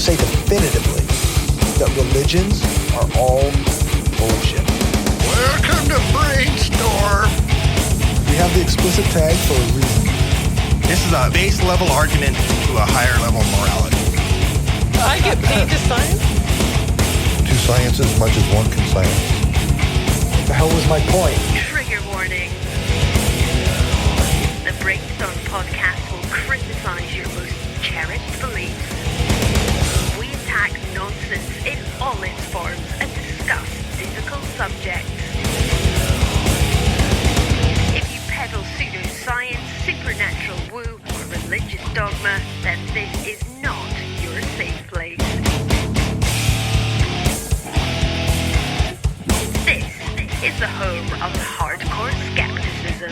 say definitively that religions are all bullshit. Welcome to Brainstorm. We have the explicit tag for a reason. This is a base level argument to a higher level morality. I get paid to science? To science as much as one can science. What the hell was my point? Trigger warning. The Brainstorm podcast will criticize your most cherished beliefs. We attack nonsense in all its forms and discuss difficult subjects. If you peddle pseudoscience, supernatural woo, or religious dogma, then this is not your safe place. This is the home of hardcore skepticism.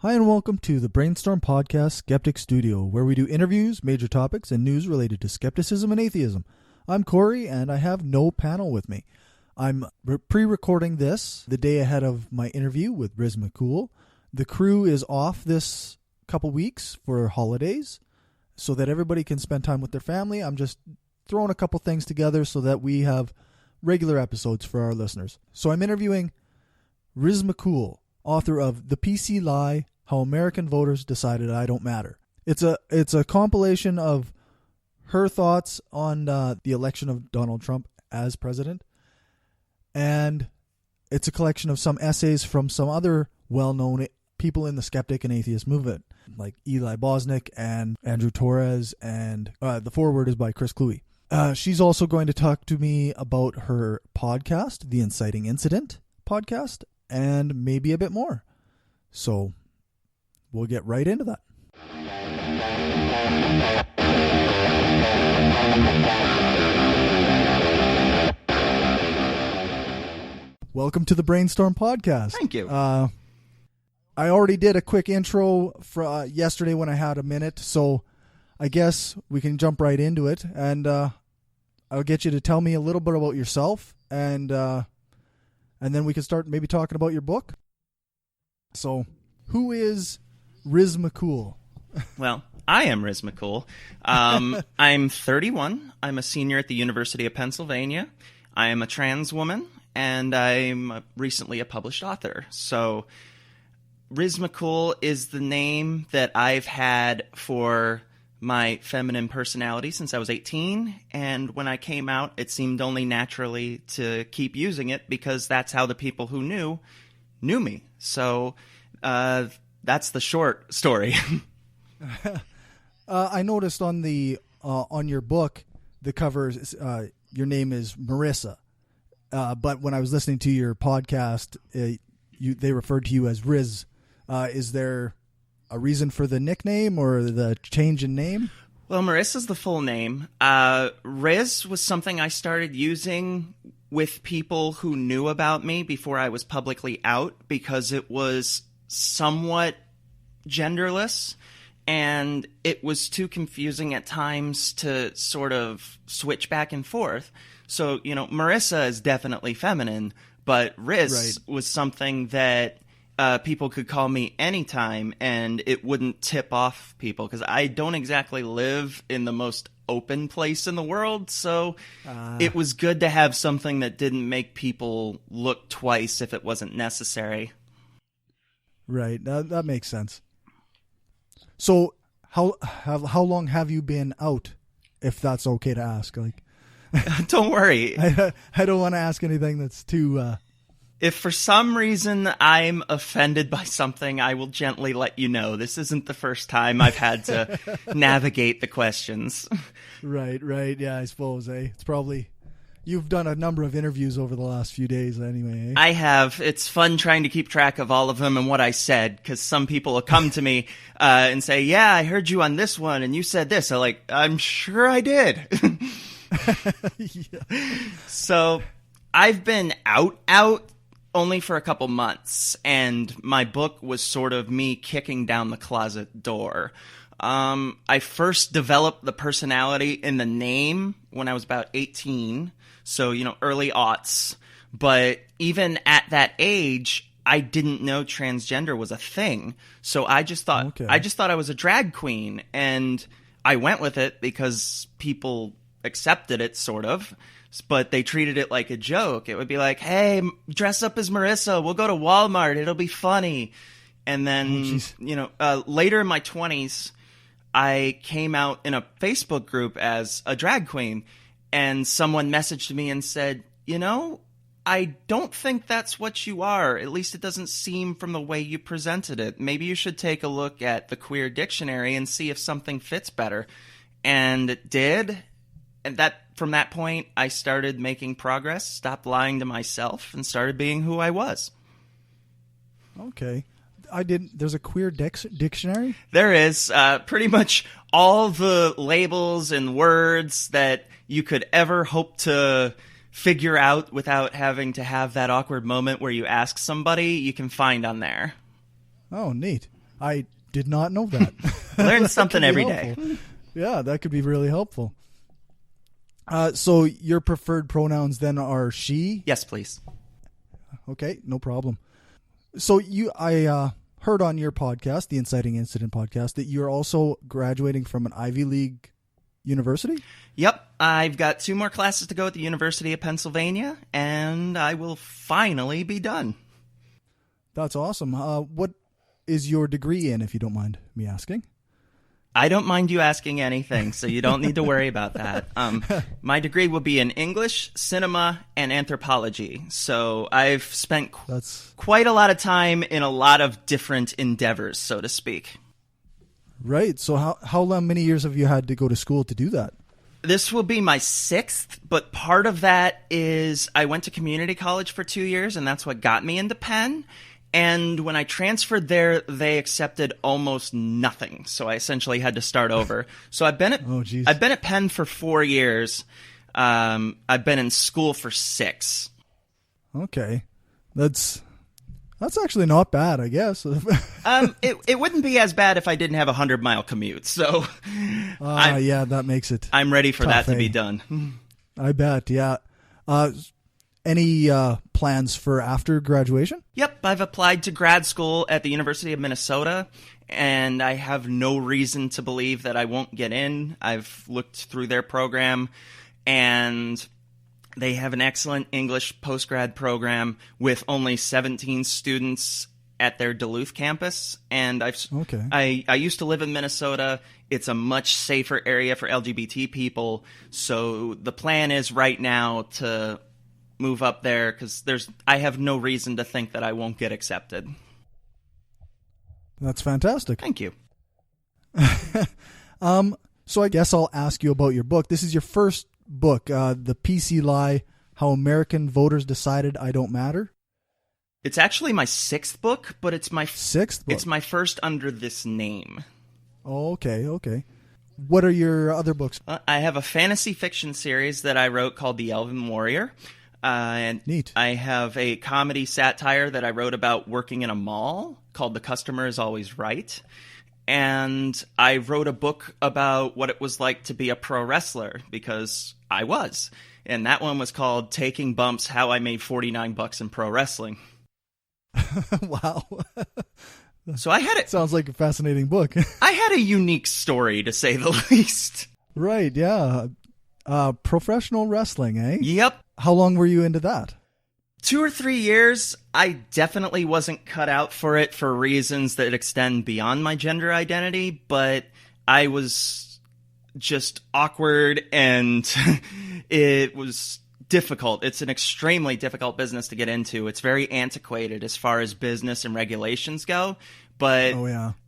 Hi and welcome to the Brainstorm Podcast Skeptic Studio, where we do interviews, major topics, and news related to skepticism and atheism. I'm Corey, and I have no panel with me. I'm pre-recording this the day ahead of my interview with Marissa McCool. The crew is off this couple weeks for holidays so that everybody can spend time with their family. I'm just throwing a couple things together so that we have regular episodes for our listeners. So I'm interviewing Marissa McCool, author of The PC Lie: How American Voters Decided I Don't Matter. It's a compilation of her thoughts on the election of Donald Trump as president, and it's a collection of some essays from some other well-known people in the skeptic and atheist movement, like Eli Bosnick and Andrew Torres, and the foreword is by Chris Cluey. She's also going to talk to me about her podcast, the Inciting Incident podcast, and maybe a bit more. So we'll get right into that. Welcome to the Brainstorm Podcast. Thank you. I already did a quick intro for yesterday when I had a minute, so I guess we can jump right into it, and I'll get you to tell me a little bit about yourself, and then we can start maybe talking about your book. So, who is Marissa McCool? Well, I am Marissa McCool. I'm 31. I'm a senior at the University of Pennsylvania. I am a trans woman, and I'm recently a published author. So, Marissa McCool is the name that I've had for my feminine personality since I was 18, and when I came out, it seemed only naturally to keep using it because that's how the people who knew me. So that's the short story. I noticed on the on your book, the cover, your name is Marissa, but when I was listening to your podcast, they referred to you as Riz. Is there a reason for the nickname or the change in name? Well, Marissa's the full name. Riz was something I started using with people who knew about me before I was publicly out because it was somewhat genderless and it was too confusing at times to sort of switch back and forth. So, Marissa is definitely feminine, but Riz was something that people could call me anytime, and it wouldn't tip off people because I don't exactly live in the most open place in the world. So it was good to have something that didn't make people look twice if it wasn't necessary. Right. That makes sense. So how long have you been out, if that's okay to ask? Like, don't worry. I don't want to ask anything that's too... If for some reason I'm offended by something, I will gently let you know. This isn't the first time I've had to navigate the questions. Right. Yeah, I suppose, It's probably... You've done a number of interviews over the last few days anyway, I have. It's fun trying to keep track of all of them and what I said, because some people will come to me and say, yeah, I heard you on this one, and you said this. I'm sure I did. Yeah. So I've been out only for a couple months, and my book was sort of me kicking down the closet door. I first developed the personality in the name when I was about 18, so, early aughts. But even at that age, I didn't know transgender was a thing. So I just thought I was a drag queen, and I went with it because people accepted it, sort of. But they treated it like a joke. It would be like, hey, dress up as Marissa. We'll go to Walmart. It'll be funny. And then, later in my 20s, I came out in a Facebook group as a drag queen. And someone messaged me and said, I don't think that's what you are. At least it doesn't seem from the way you presented it. Maybe you should take a look at the queer dictionary and see if something fits better. And it did. And from that point, I started making progress, stopped lying to myself, and started being who I was. Okay. There's a queer dictionary? There is. Pretty much all the labels and words that you could ever hope to figure out without having to have that awkward moment where you ask somebody, you can find on there. Oh, neat. I did not know that. Learn something every day. Yeah, that could be really helpful. So your preferred pronouns then are she? Yes, please. Okay, no problem. So I heard on your podcast, the Inciting Incident podcast, that you're also graduating from an Ivy League university? Yep. I've got 2 more classes to go at the University of Pennsylvania, and I will finally be done. That's awesome. What is your degree in, if you don't mind me asking? I don't mind you asking anything, so you don't need to worry about that. My degree will be in English, cinema, and anthropology. So I've spent quite a lot of time in a lot of different endeavors, so to speak. Right. So how many years have you had to go to school to do that? This will be my 6th, but part of that is I went to community college for 2 years, and that's what got me into Penn. And when I transferred there, they accepted almost nothing. So I essentially had to start over. So I've been at Penn for 4 years. I've been in school for 6. Okay. That's actually not bad, I guess. It wouldn't be as bad if I didn't have a 100-mile commute. So yeah, that makes it I'm ready for tough, that to be done. I bet, yeah. Any plans for after graduation? Yep, I've applied to grad school at the University of Minnesota, and I have no reason to believe that I won't get in. I've looked through their program, and they have an excellent English postgrad program with only 17 students at their Duluth campus. And I used to live in Minnesota. It's a much safer area for LGBT people, so the plan is right now to move up there because I have no reason to think that I won't get accepted. That's fantastic. Thank you. So I guess I'll ask you about your book. This is your first book, The PC Lie, How American Voters Decided I Don't Matter. It's actually my 6th book, but it's my 6th book. It's my first under this name. Oh, okay. What are your other books? I have a fantasy fiction series that I wrote called The Elven Warrior. And neat. I have a comedy satire that I wrote about working in a mall called The Customer Is Always Right. And I wrote a book about what it was like to be a pro wrestler, because I was. And that one was called Taking Bumps, How I Made $49 in Pro Wrestling. Wow. So I had it. Sounds like a fascinating book. I had a unique story, to say the least. Right, yeah. Professional wrestling, eh? Yep. How long were you into that? 2 or 3 years. I definitely wasn't cut out for it for reasons that extend beyond my gender identity, but I was just awkward, and it was difficult. It's an extremely difficult business to get into. It's very antiquated as far as business and regulations go. But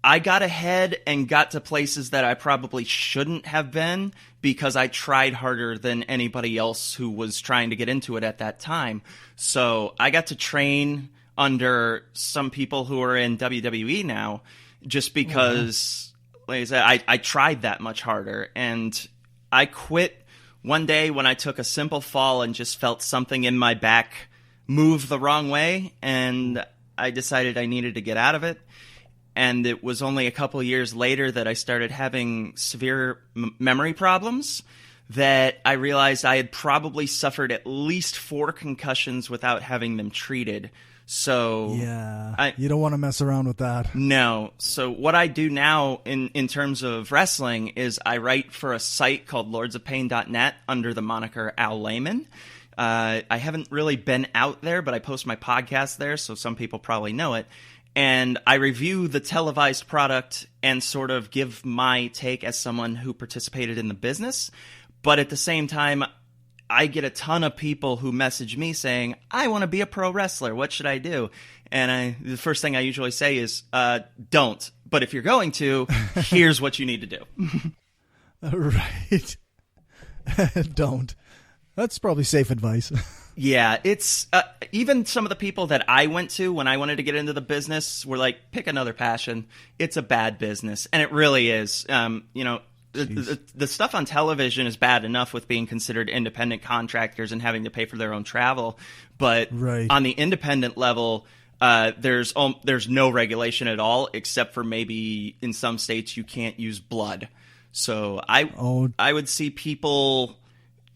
I got ahead and got to places that I probably shouldn't have been because I tried harder than anybody else who was trying to get into it at that time. So I got to train under some people who are in WWE now just because, like I said, I tried that much harder. And I quit one day when I took a simple fall and just felt something in my back move the wrong way. And I decided I needed to get out of it. And it was only a couple years later that I started having severe memory problems that I realized I had probably suffered at least 4 concussions without having them treated. So yeah, you don't want to mess around with that. No. So what I do now in terms of wrestling is I write for a site called lordsofpain.net under the moniker Al Layman. I haven't really been out there, but I post my podcast there, so some people probably know it. And I review the televised product and sort of give my take as someone who participated in the business. But at the same time, I get a ton of people who message me saying, I want to be a pro wrestler. What should I do? And the first thing I usually say is, don't. But if you're going to, here's what you need to do. Right. Don't. That's probably safe advice. Yeah, it's even some of the people that I went to when I wanted to get into the business were like, pick another passion. It's a bad business. And it really is. The stuff on television is bad enough with being considered independent contractors and having to pay for their own travel. But on the independent level, there's no regulation at all, except for maybe in some states you can't use blood. So I would see people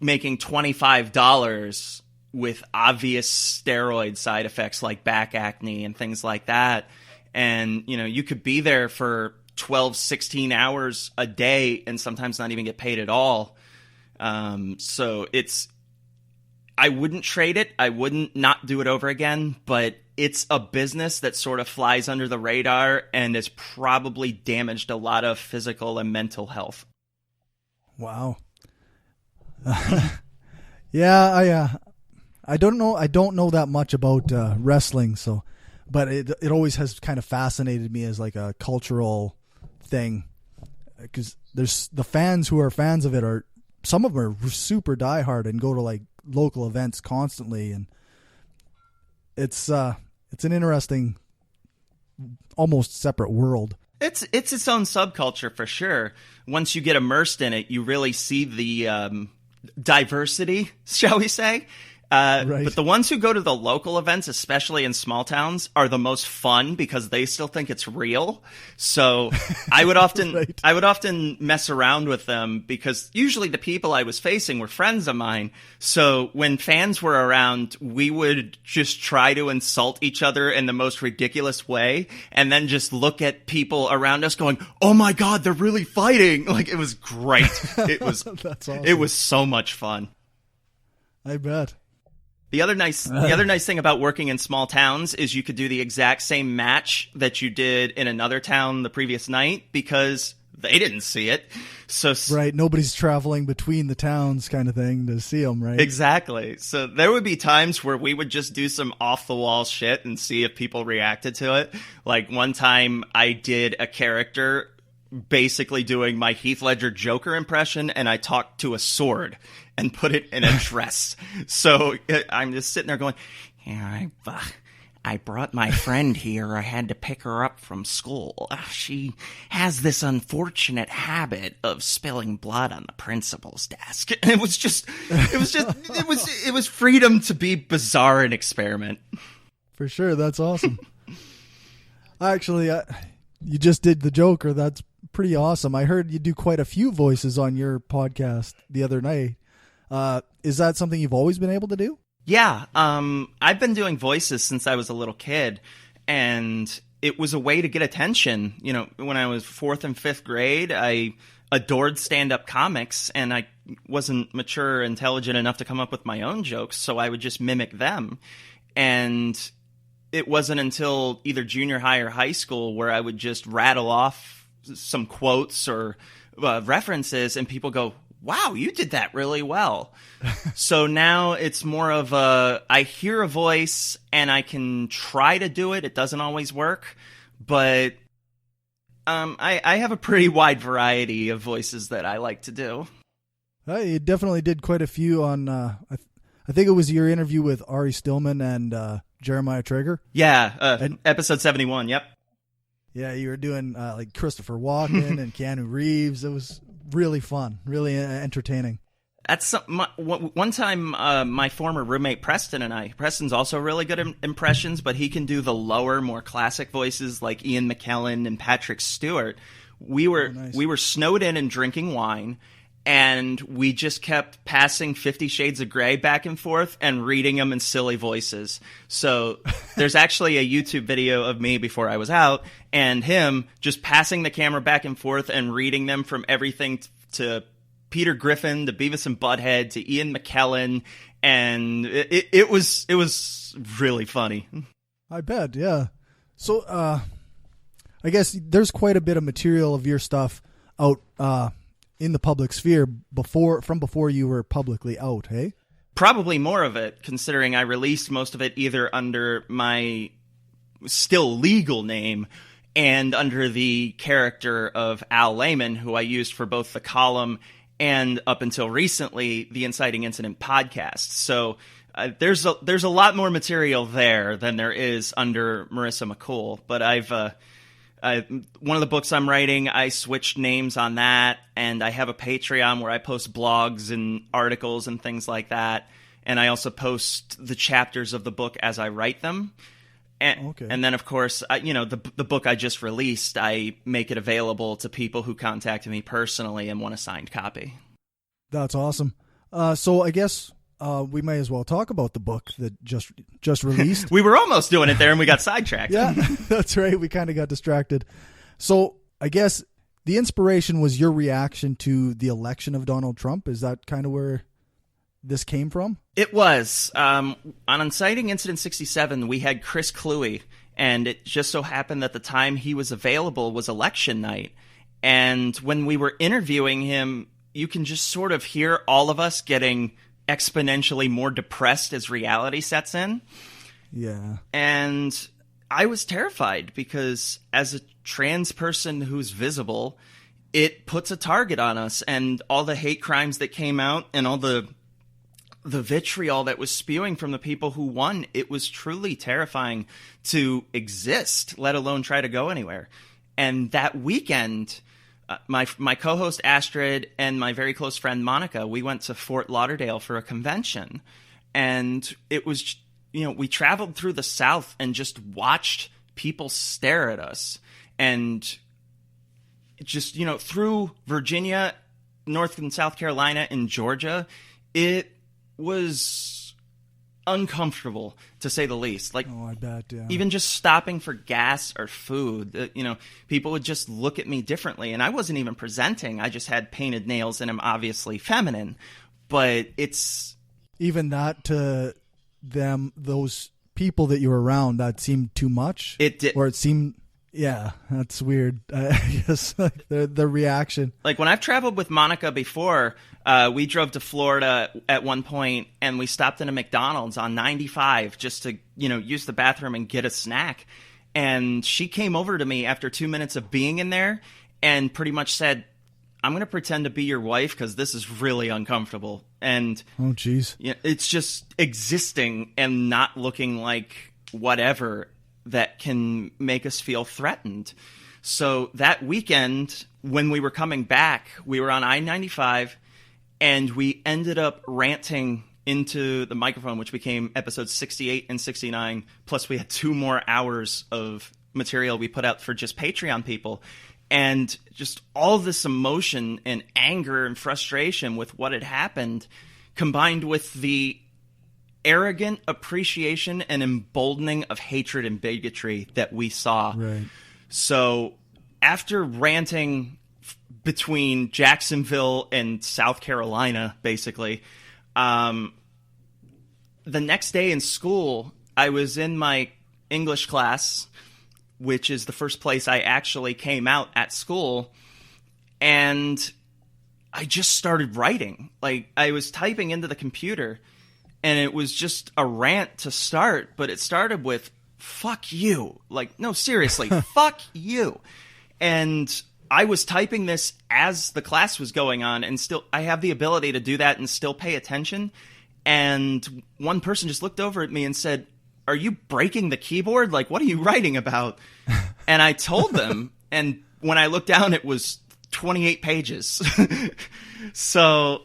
making $25 with obvious steroid side effects like back acne and things like that. And, you could be there for 12, 16 hours a day and sometimes not even get paid at all. So I wouldn't trade it. I wouldn't not do it over again, but it's a business that sort of flies under the radar and has probably damaged a lot of physical and mental health. Wow. Yeah, I don't know. I don't know that much about wrestling, but it always has kind of fascinated me as like a cultural thing, because there's the fans who are fans of it some of them are super diehard and go to like local events constantly, and it's an interesting, almost separate world. It's its own subculture for sure. Once you get immersed in it, you really see the diversity, shall we say. Right. But the ones who go to the local events, especially in small towns, are the most fun because they still think it's real. So I would often mess around with them because usually the people I was facing were friends of mine. So when fans were around, we would just try to insult each other in the most ridiculous way and then just look at people around us going, "Oh my God, they're really fighting." Like, it was great. It was That's awesome. It was so much fun. I bet. The other nice thing about working in small towns is you could do the exact same match that you did in another town the previous night because they didn't see it. So right, nobody's traveling between the towns, kind of thing, to see them, right? Exactly. So there would be times where we would just do some off the wall shit and see if people reacted to it. Like one time, I did a character basically doing my Heath Ledger Joker impression, and I talked to a sword and put it in a dress. So I'm just sitting there going, "Yeah, I brought my friend here. I had to pick her up from school. She has this unfortunate habit of spilling blood on the principal's desk." And it was freedom to be bizarre and experiment. For sure, that's awesome. Actually, you just did the Joker. That's pretty awesome. I heard you do quite a few voices on your podcast the other night. Is that something you've always been able to do? Yeah. I've been doing voices since I was a little kid, and it was a way to get attention. When I was 4th and 5th grade, I adored stand-up comics, and I wasn't mature or intelligent enough to come up with my own jokes, so I would just mimic them. And it wasn't until either junior high or high school where I would just rattle off some quotes or references, and people go, "Wow, you did that really well." So now it's more of I hear a voice and I can try to do it. It doesn't always work, but I have a pretty wide variety of voices that I like to do. You definitely did quite a few on, I think it was your interview with Ari Stillman and Jeremiah Traeger. Yeah, episode 71, yep. Yeah, you were doing like Christopher Walken and Keanu Reeves. It was really fun, really entertaining. That's one time my former roommate Preston's also really good at impressions, but he can do the lower, more classic voices like Ian McKellen and Patrick Stewart. We were snowed in and drinking wine, and we just kept passing 50 Shades of Grey back and forth and reading them in silly voices. So there's actually a YouTube video of me before I was out and him just passing the camera back and forth and reading them from everything to Peter Griffin to Beavis and Butthead to Ian McKellen, and it was really funny. I bet, yeah. So I guess there's quite a bit of material of your stuff out in the public sphere before you were publicly out, hey? Probably more of it, considering I released most of it either under my still legal name and under the character of Al Layman, who I used for both the column and up until recently the Inciting Incident podcast. So there's a lot more material there than there is under Marissa McCool. But one of the books I'm writing, I switched names on that, and I have a Patreon where I post blogs and articles and things like that. And I also post the chapters of the book as I write them. And then, of course, the book I just released, I make it available to people who contact me personally and want a signed copy. That's awesome. So I guess we may as well talk about the book that just released. We were almost doing it there, and we got sidetracked. Yeah, that's right. We kind of got distracted. So I guess the inspiration was your reaction to the election of Donald Trump. Is that kind of where this came from? It was. On Inciting Incident 67, we had Chris Cluey, and it just so happened that the time he was available was election night. And when we were interviewing him, you can just sort of hear all of us getting exponentially more depressed as reality sets in. Yeah. And I was terrified because as a trans person who's visible, it puts a target on us, and all the hate crimes that came out and all the vitriol that was spewing from the people who won, it was truly terrifying to exist, let alone try to go anywhere. And that weekend, my co-host Astrid and my very close friend Monica, we went to Fort Lauderdale for a convention. And it was, we traveled through the South and just watched people stare at us. And just, through Virginia, North and South Carolina, and Georgia, it was uncomfortable, to say the least. Like, I bet, yeah. Even just stopping for gas or food, people would just look at me differently. And I wasn't even presenting. I just had painted nails and I'm obviously feminine. But it's... Even that to them, those people that you were around, that seemed too much? It did. Or it seemed... Yeah, that's weird. I guess the reaction. Like when I've traveled with Monica before, we drove to Florida at one point and we stopped in a McDonald's on 95 just to, use the bathroom and get a snack. And she came over to me after 2 minutes of being in there and pretty much said, "I'm going to pretend to be your wife because this is really uncomfortable." And oh, geez. It's just existing and not looking like whatever that can make us feel threatened. So that weekend, when we were coming back, we were on I-95, and we ended up ranting into the microphone, which became episodes 68 and 69, plus we had 2 more hours of material we put out for just Patreon people. And just all this emotion and anger and frustration with what had happened, combined with the arrogant appreciation and emboldening of hatred and bigotry that we saw. Right. So after ranting between Jacksonville and South Carolina, basically, the next day in school, I was in my English class, which is the first place I actually came out at school, and I just started writing. Like, I was typing into the computer, and it was just a rant to start, but it started with, "Fuck you." Like, no, seriously, fuck you. And I was typing this as the class was going on, and still, I have the ability to do that and still pay attention. And one person just looked over at me and said, "Are you breaking the keyboard? Like, what are you writing about?" And I told them, and when I looked down, it was 28 pages. So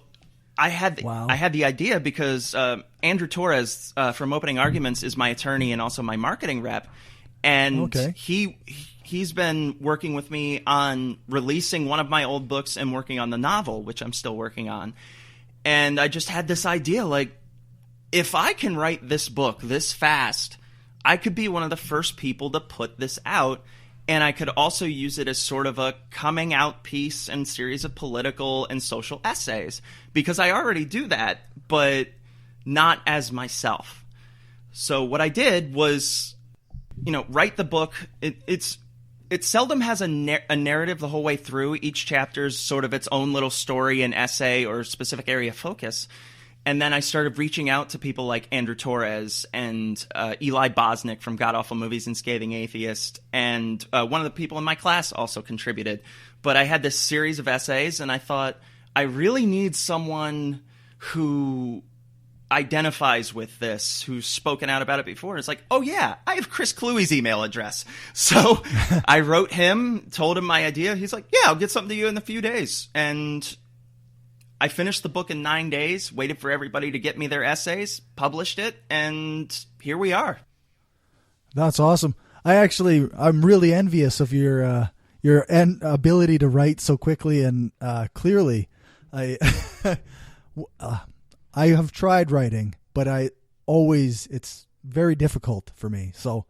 I had the idea because Andrew Torres from Opening Arguments is my attorney and also my marketing rep. And Okay. he's been working with me on releasing one of my old books and working on the novel, which I'm still working on. And I just had this idea, like, if I can write this book this fast, I could be one of the first people to put this out. And I could also use it as sort of a coming out piece and series of political and social essays, because I already do that, but not as myself. So what I did was, write the book. It seldom has a narrative the whole way through. Each chapter is sort of its own little story and essay or specific area of focus. And then I started reaching out to people like Andrew Torres and Eli Bosnick from God Awful Movies and Scathing Atheist. And one of the people in my class also contributed. But I had this series of essays, and I thought, I really need someone who identifies with this, who's spoken out about it before. It's like, oh yeah, I have Chris Cluey's email address. So I wrote him, told him my idea. He's like, yeah, I'll get something to you in a few days. And I finished the book in 9 days, waited for everybody to get me their essays, published it, and here we are. That's awesome. I'm really envious of your ability to write so quickly and clearly. I have tried writing, but it's very difficult for me. So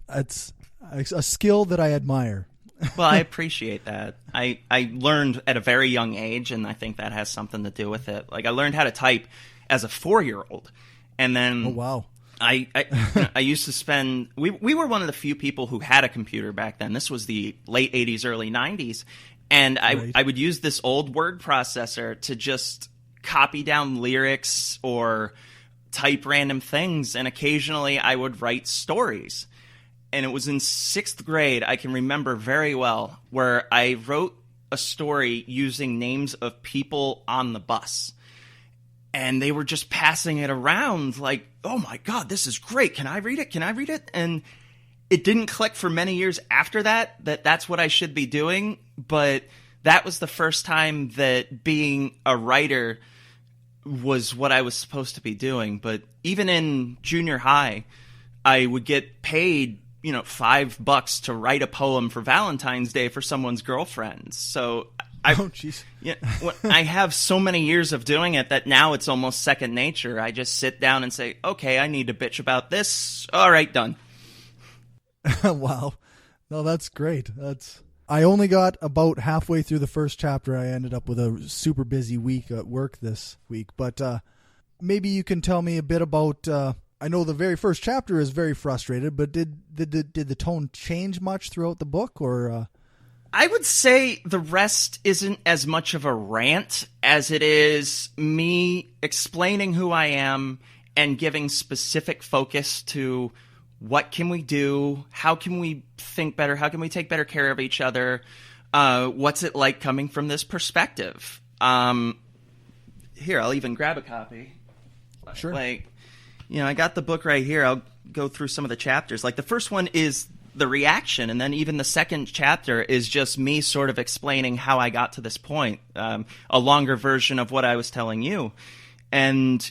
it's a skill that I admire. Well, I appreciate that. I learned at a very young age, and I think that has something to do with it. Like, I learned how to type as a 4-year-old, and then oh wow, I used to spend. We were one of the few people who had a computer back then. This was the late 80s, early 90s, and I would use this old word processor to just copy down lyrics or type random things, and occasionally I would write stories. And it was in 6th grade, I can remember very well, where I wrote a story using names of people on the bus. And they were just passing it around like, oh my God, this is great. Can I read it? Can I read it? And it didn't click for many years after that that's what I should be doing. But that was the first time that being a writer was what I was supposed to be doing. But even in junior high, I would get paid $5 to write a poem for Valentine's Day for someone's girlfriend. So I have so many years of doing it that now it's almost second nature. I just sit down and say, okay, I need to bitch about this. All right, done. Wow. No, that's great. I only got about halfway through the first chapter. I ended up with a super busy week at work this week, but maybe you can tell me a bit about I know the very first chapter is very frustrated, but did the tone change much throughout the book, or? I would say the rest isn't as much of a rant as it is me explaining who I am and giving specific focus to what can we do, how can we think better, how can we take better care of each other, what's it like coming from this perspective. Here, I'll even grab a copy. Sure. I got the book right here. I'll go through some of the chapters. Like, the first one is the reaction, and then even the second chapter is just me sort of explaining how I got to this point, a longer version of what I was telling you. And,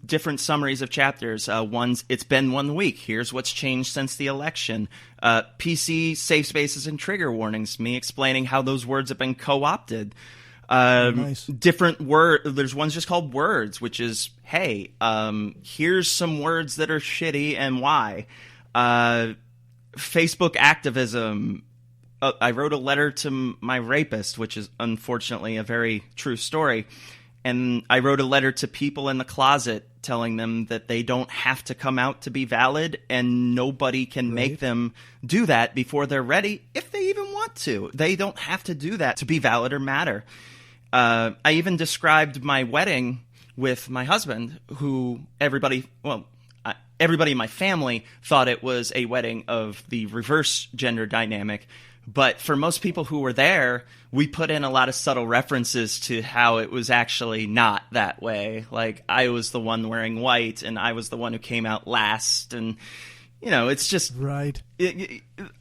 different summaries of chapters. One's, it's been 1 week. Here's what's changed since the election. PC, safe spaces, and trigger warnings. Me explaining how those words have been co-opted. Nice. Different there's one's just called words, which is, hey, here's some words that are shitty and why. Facebook activism. I wrote a letter to my rapist, which is unfortunately a very true story. And I wrote a letter to people in the closet telling them that they don't have to come out to be valid, and nobody can make them do that before they're ready, if they even want to. They don't have to do that to be valid or matter. I even described my wedding with my husband, who everybody in my family thought it was a wedding of the reverse gender dynamic. But for most people who were there, we put in a lot of subtle references to how it was actually not that way. Like, I was the one wearing white, and I was the one who came out last. And, it's just... Right.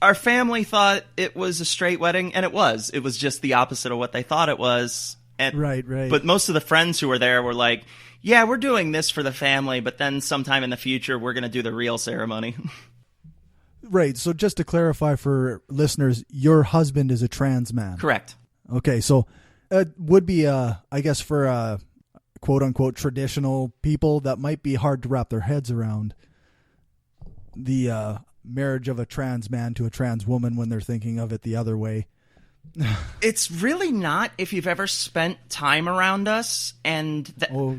Our family thought it was a straight wedding, and it was. It was just the opposite of what they thought it was. And, right. But most of the friends who were there were like, yeah, we're doing this for the family, but then sometime in the future, we're going to do the real ceremony. Right. So just to clarify for listeners, your husband is a trans man. Correct. Okay. So it would be, I guess, for quote unquote traditional people, that might be hard to wrap their heads around the marriage of a trans man to a trans woman when they're thinking of it the other way. It's really not, if you've ever spent time around us, and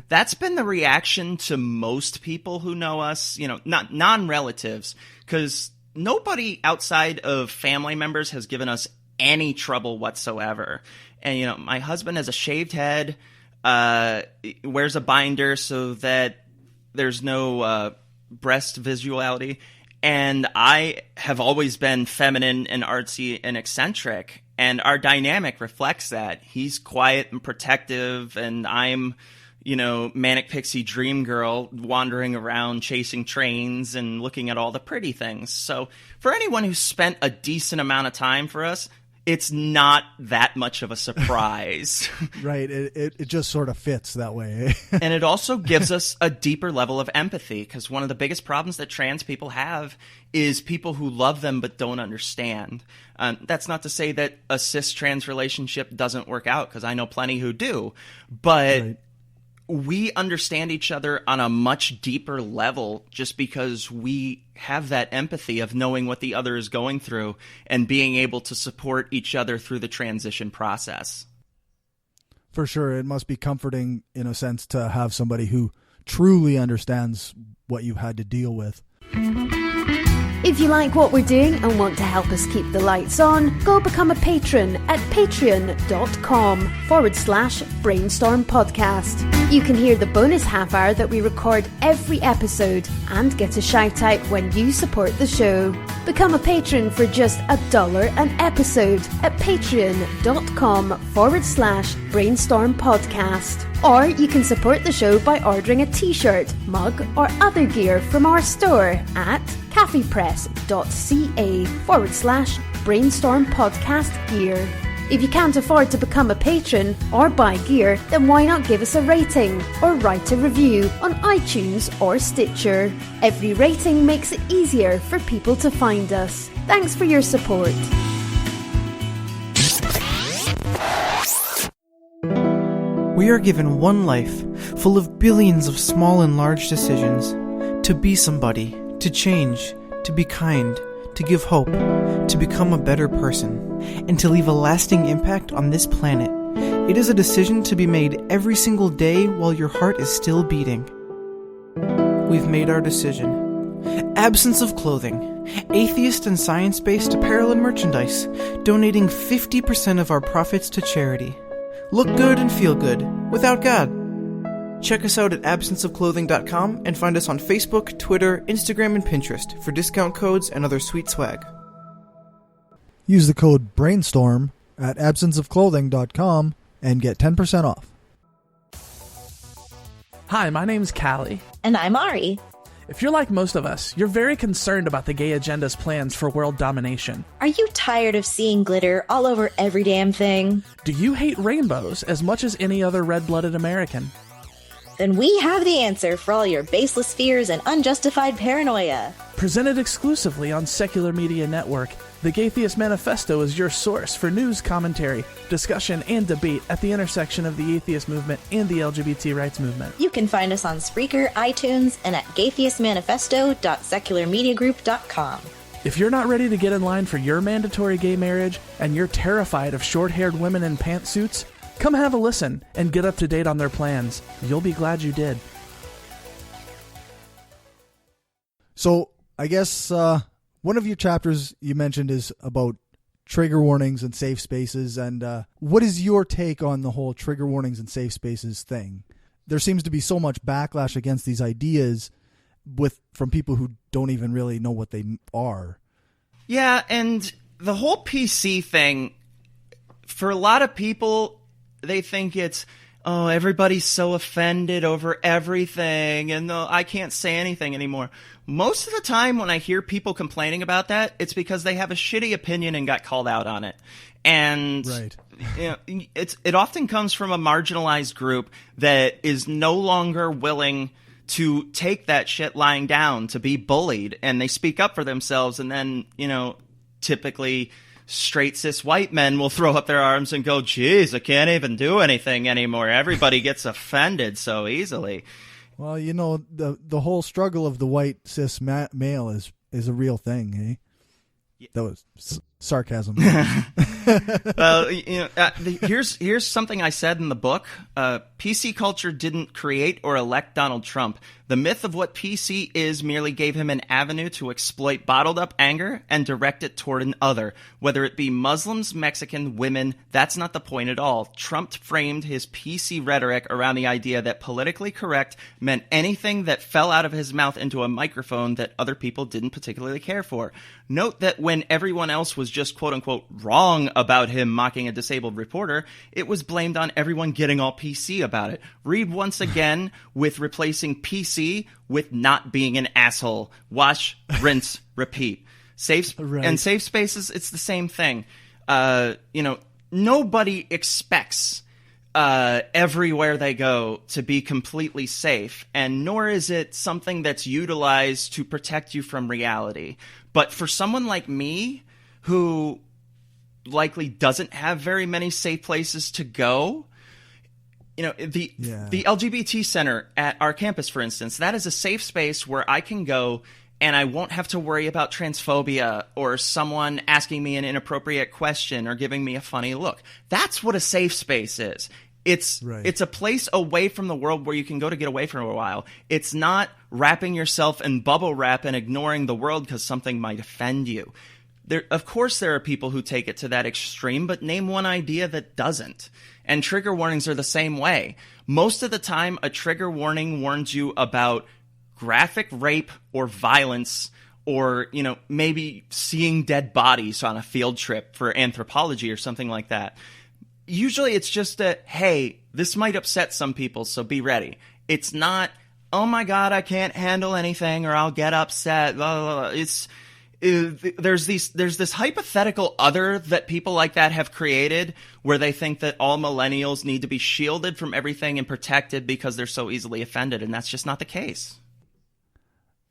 that's been the reaction to most people who know us, not non-relatives, because nobody outside of family members has given us any trouble whatsoever. And, my husband has a shaved head, wears a binder so that there's no breast visuality, and I have always been feminine and artsy and eccentric. And our dynamic reflects that. He's quiet and protective, and I'm, manic pixie dream girl wandering around chasing trains and looking at all the pretty things. So for anyone who's spent a decent amount of time for us, it's not that much of a surprise. Right. It just sort of fits that way. And it also gives us a deeper level of empathy, because one of the biggest problems that trans people have is people who love them but don't understand. That's not to say that a cis-trans relationship doesn't work out, because I know plenty who do. But Right. We understand each other on a much deeper level just because we have that empathy of knowing what the other is going through and being able to support each other through the transition process. For sure. It must be comforting, in a sense, to have somebody who truly understands what you've had to deal with. If you like what we're doing and want to help us keep the lights on, go become a patron at patreon.com/Brainstorm Podcast. You can hear the bonus half hour that we record every episode and get a shout out when you support the show. Become a patron for just $1 an episode at patreon.com/Brainstorm Podcast. Or you can support the show by ordering a t-shirt, mug or other gear from our store at caffeepress.ca/Brainstorm Podcast Gear. If you can't afford to become a patron or buy gear, then why not give us a rating or write a review on iTunes or Stitcher? Every rating makes it easier for people to find us. Thanks for your support. We are given one life, full of billions of small and large decisions. To be somebody, to change, to be kind, to give hope, to become a better person, and to leave a lasting impact on this planet. It is a decision to be made every single day while your heart is still beating. We've made our decision. Absence of clothing, atheist and science-based apparel and merchandise, donating 50% of our profits to charity. Look good and feel good, without God. Check us out at absenceofclothing.com and find us on Facebook, Twitter, Instagram, and Pinterest for discount codes and other sweet swag. Use the code BRAINSTORM at absenceofclothing.com and get 10% off. Hi, my name's Callie. And I'm Ari. If you're like most of us, you're very concerned about the gay agenda's plans for world domination. Are you tired of seeing glitter all over every damn thing? Do you hate rainbows as much as any other red-blooded American? Then we have the answer for all your baseless fears and unjustified paranoia. Presented exclusively on Secular Media Network, the Gaytheist Manifesto is your source for news, commentary, discussion, and debate at the intersection of the atheist movement and the LGBT rights movement. You can find us on Spreaker, iTunes, and at gaytheistmanifesto.secularmediagroup.com. If you're not ready to get in line for your mandatory gay marriage and you're terrified of short-haired women in pantsuits, come have a listen and get up to date on their plans. You'll be glad you did. So I guess one of your chapters you mentioned is about trigger warnings and safe spaces. And what is your take on the whole trigger warnings and safe spaces thing? There seems to be so much backlash against these ideas from people who don't even really know what they are. Yeah, and the whole PC thing, for a lot of people, they think it's, oh, everybody's so offended over everything, and I can't say anything anymore. Most of the time when I hear people complaining about that, it's because they have a shitty opinion and got called out on it. And right. It often comes from a marginalized group that is no longer willing to take that shit lying down, to be bullied, and they speak up for themselves, and then, typically straight cis white men will throw up their arms and go, geez, I can't even do anything anymore. Everybody gets offended so easily. Well, the whole struggle of the white cis male is a real thing, eh? That was sarcasm. Here's something I said in the book. PC culture didn't create or elect Donald Trump. The myth of what PC is merely gave him an avenue to exploit bottled up anger and direct it toward an other. Whether it be Muslims, Mexican, women, that's not the point at all. Trump framed his PC rhetoric around the idea that politically correct meant anything that fell out of his mouth into a microphone that other people didn't particularly care for. Note that when everyone else was just quote-unquote wrong about him mocking a disabled reporter, it was blamed on everyone getting all PC about it. Read once again with replacing PC with not being an asshole. Wash, rinse, repeat. And safe spaces, it's the same thing. Nobody expects everywhere they go to be completely safe, and nor is it something that's utilized to protect you from reality. But for someone like me, who likely doesn't have very many safe places to go, the LGBT center at our campus, for instance, that is a safe space where I can go and I won't have to worry about transphobia or someone asking me an inappropriate question or giving me a funny look. That's what a safe space is. It's a place away from the world where you can go to get away for a while. It's not wrapping yourself in bubble wrap and ignoring the world because something might offend you. Of course there are people who take it to that extreme, but name one idea that doesn't. And trigger warnings are the same way. Most of the time, a trigger warning warns you about graphic rape or violence or, maybe seeing dead bodies on a field trip for anthropology or something like that. Usually it's just hey, this might upset some people, so be ready. It's not, oh my God, I can't handle anything or I'll get upset. Blah, blah, blah. There's this hypothetical other that people like that have created where they think that all millennials need to be shielded from everything and protected because they're so easily offended, and that's just not the case.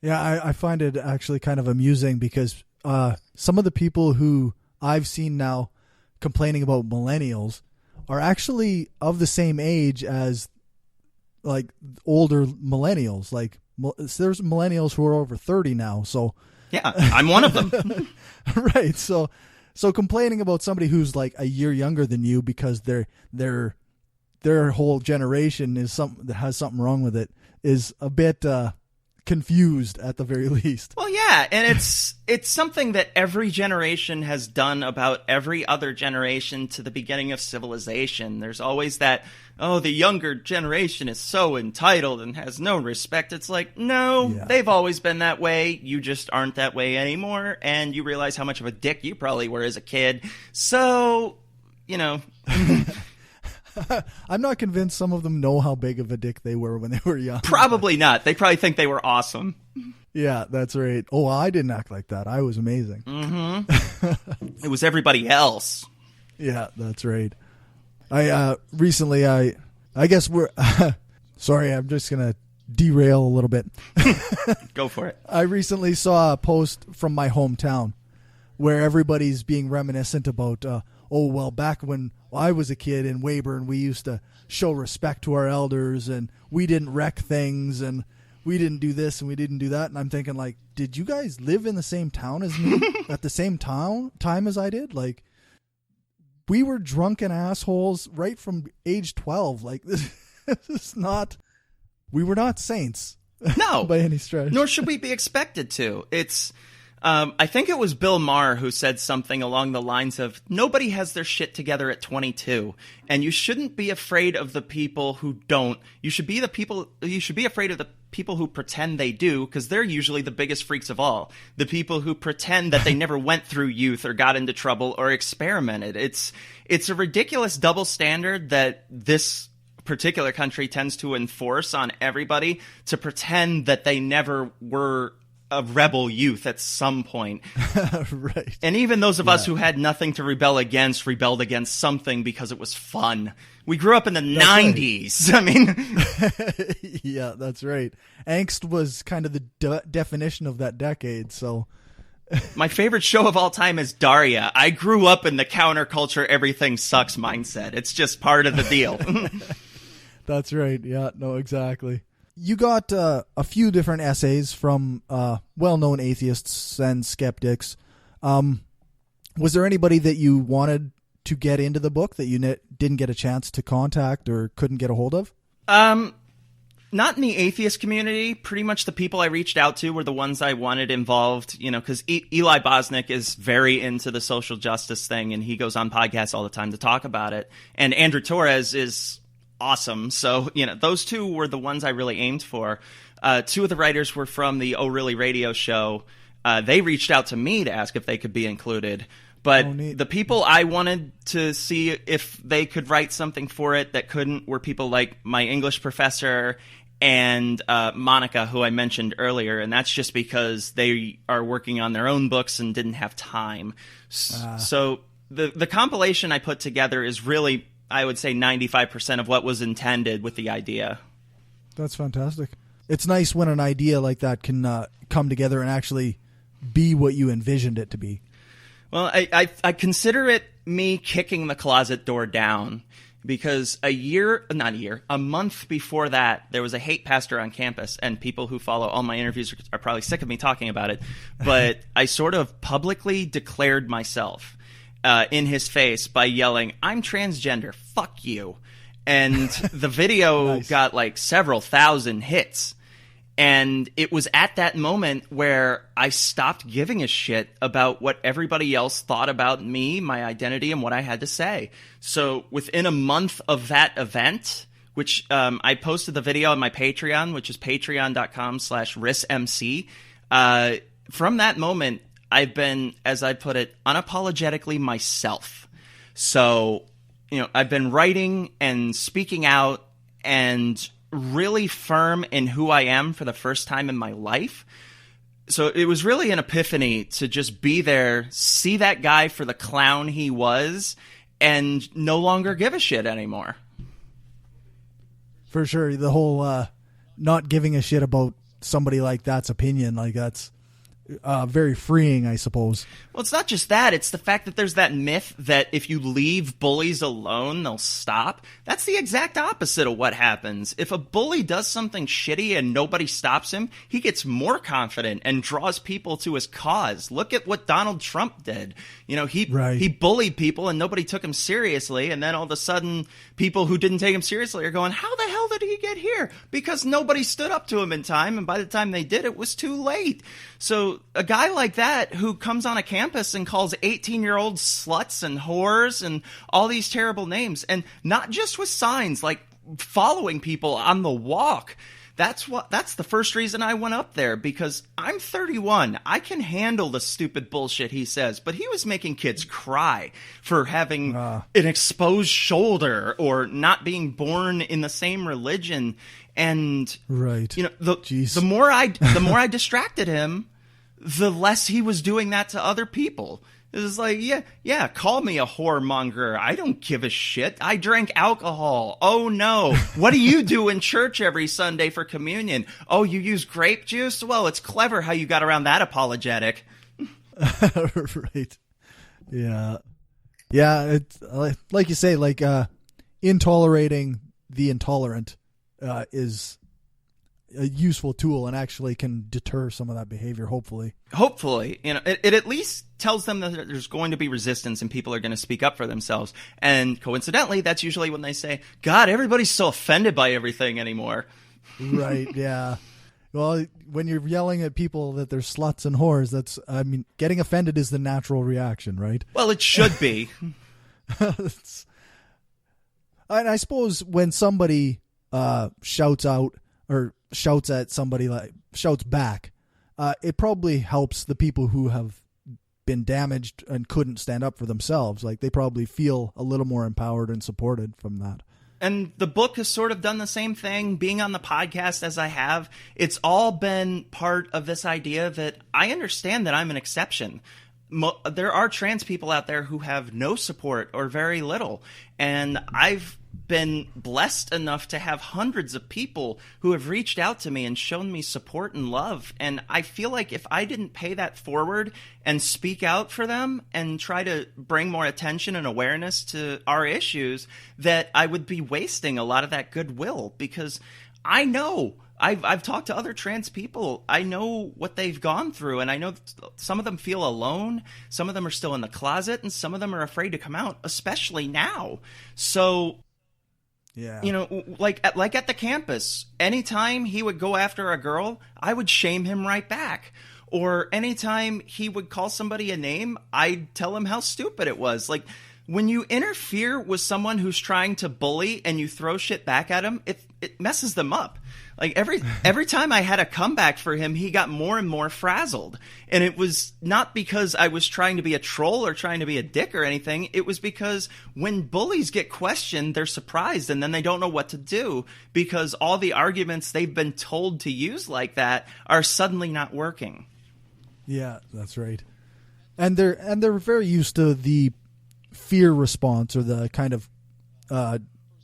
Yeah, I find it actually kind of amusing because some of the people who I've seen now complaining about millennials are actually of the same age as like older millennials. Like there's millennials who are over 30 now, so yeah, I'm one of them. Right. So complaining about somebody who's like a year younger than you because their whole generation has something wrong with it is a bit confused at the very least. Well, yeah, and it's something that every generation has done about every other generation to the beginning of civilization. There's always that, the younger generation is so entitled and has no respect. It's like, no, They've always been that way. You just aren't that way anymore, and you realize how much of a dick you probably were as a kid. So, I'm not convinced some of them know how big of a dick they were when they were young. Probably not. They probably think they were awesome. Yeah, that's right. Oh, I didn't act like that. I was amazing. Mm-hmm. It was everybody else. Yeah, that's right. I recently, I guess we're, sorry, I'm just going to derail a little bit. Go for it. I recently saw a post from my hometown where everybody's being reminiscent about, back when I was a kid in Weyburn, we used to show respect to our elders and we didn't wreck things and we didn't do this and we didn't do that. And I'm thinking, like, did you guys live in the same town as me at the same time as I did? Like, we were drunken assholes right from age 12. Like, this is not, we were not saints. No. By any stretch. Nor should we be expected to. It's, I think it was Bill Maher who said something along the lines of, nobody has their shit together at 22, and you shouldn't be afraid of the people who don't. You should be afraid of the people who pretend they do, because they're usually the biggest freaks of all. The people who pretend that they never went through youth or got into trouble or experimented. It's a ridiculous double standard that this particular country tends to enforce on everybody, to pretend that they never were a rebel youth at some point. Right. And even those of us who had nothing to rebel against rebelled against something because it was fun. We grew up in the 90s. Right. I mean, yeah, that's right. Angst was kind of the definition of that decade. So my favorite show of all time is Daria. I grew up in the counterculture, everything sucks mindset. It's just part of the deal. That's right. Yeah, no, exactly. You got a few different essays from well-known atheists and skeptics. Was there anybody that you wanted to get into the book that you didn't get a chance to contact or couldn't get a hold of? Not in the atheist community. Pretty much the people I reached out to were the ones I wanted involved, because Eli Bosnick is very into the social justice thing, and he goes on podcasts all the time to talk about it. And Andrew Torres is awesome. So, those two were the ones I really aimed for. Two of the writers were from the Oh Really radio show. They reached out to me to ask if they could be included. But the people I wanted to see if they could write something for it that couldn't were people like my English professor and Monica, who I mentioned earlier. And that's just because they are working on their own books and didn't have time. So the compilation I put together is really, I would say, 95% of what was intended with the idea. That's fantastic. It's nice when an idea like that can come together and actually be what you envisioned it to be. Well, I consider it me kicking the closet door down, because a month before that, there was a hate pastor on campus, and people who follow all my interviews are probably sick of me talking about it, but I sort of publicly declared myself in his face by yelling, "I'm transgender, fuck you." And the video got like several thousand hits. And it was at that moment where I stopped giving a shit about what everybody else thought about me, my identity, and what I had to say. So within a month of that event, which I posted the video on my Patreon, which is patreon.com/RissMC. From that moment, I've been, as I put it, unapologetically myself. So, I've been writing and speaking out and really firm in who I am for the first time in my life. So it was really an epiphany to just be there, see that guy for the clown he was, and no longer give a shit anymore. For sure. The whole not giving a shit about somebody like that's opinion, like that's very freeing, I suppose. Well, it's not just that. It's the fact that there's that myth that if you leave bullies alone, they'll stop. That's the exact opposite of what happens. If a bully does something shitty and nobody stops him, he gets more confident and draws people to his cause. Look at what Donald Trump did. He bullied people and nobody took him seriously. And then all of a sudden, people who didn't take him seriously are going, how the hell did he get here? Because nobody stood up to him in time. And by the time they did, it was too late. So a guy like that who comes on a campus and calls 18-year-olds sluts and whores and all these terrible names, and not just with signs, like following people on the walk. That's the first reason I went up there, because I'm 31. I can handle the stupid bullshit he says, but he was making kids cry for having an exposed shoulder or not being born in the same religion. And the more I distracted him, the less he was doing that to other people. It was like, yeah, call me a whoremonger. I don't give a shit. I drank alcohol. Oh, no. What do you do in church every Sunday for communion? Oh, you use grape juice? Well, it's clever how you got around that apologetic. Right. Yeah. Yeah, it's like you say, like intolerating the intolerant is a useful tool and actually can deter some of that behavior, hopefully. It at least tells them that there's going to be resistance and people are going to speak up for themselves. And coincidentally, that's usually when they say, God, everybody's so offended by everything anymore. Right, yeah. Well, when you're yelling at people that they're sluts and whores, getting offended is the natural reaction, right? Well, it should be. And I suppose when somebody shouts out or shouts at somebody, like shouts back, it probably helps the people who have been damaged and couldn't stand up for themselves. Like they probably feel a little more empowered and supported from that. And the book has sort of done the same thing, being on the podcast as I have. It's all been part of this idea that I understand that I'm an exception. There are trans people out there who have no support or very little. And I've been blessed enough to have hundreds of people who have reached out to me and shown me support and love. And I feel like if I didn't pay that forward and speak out for them and try to bring more attention and awareness to our issues, that I would be wasting a lot of that goodwill, because I know I've talked to other trans people. I know what they've gone through, and I know some of them feel alone. Some of them are still in the closet, and some of them are afraid to come out, especially now. So, yeah, you know, like at the campus, anytime he would go after a girl, I would shame him right back. Or anytime he would call somebody a name, I'd tell him how stupid it was. Like, when you interfere with someone who's trying to bully and you throw shit back at him, it messes them up. Like every time I had a comeback for him, he got more and more frazzled. And it was not because I was trying to be a troll or trying to be a dick or anything. It was because when bullies get questioned, they're surprised and then they don't know what to do, because all the arguments they've been told to use like that are suddenly not working. Yeah, that's right. And they're very used to the fear response, or the kind of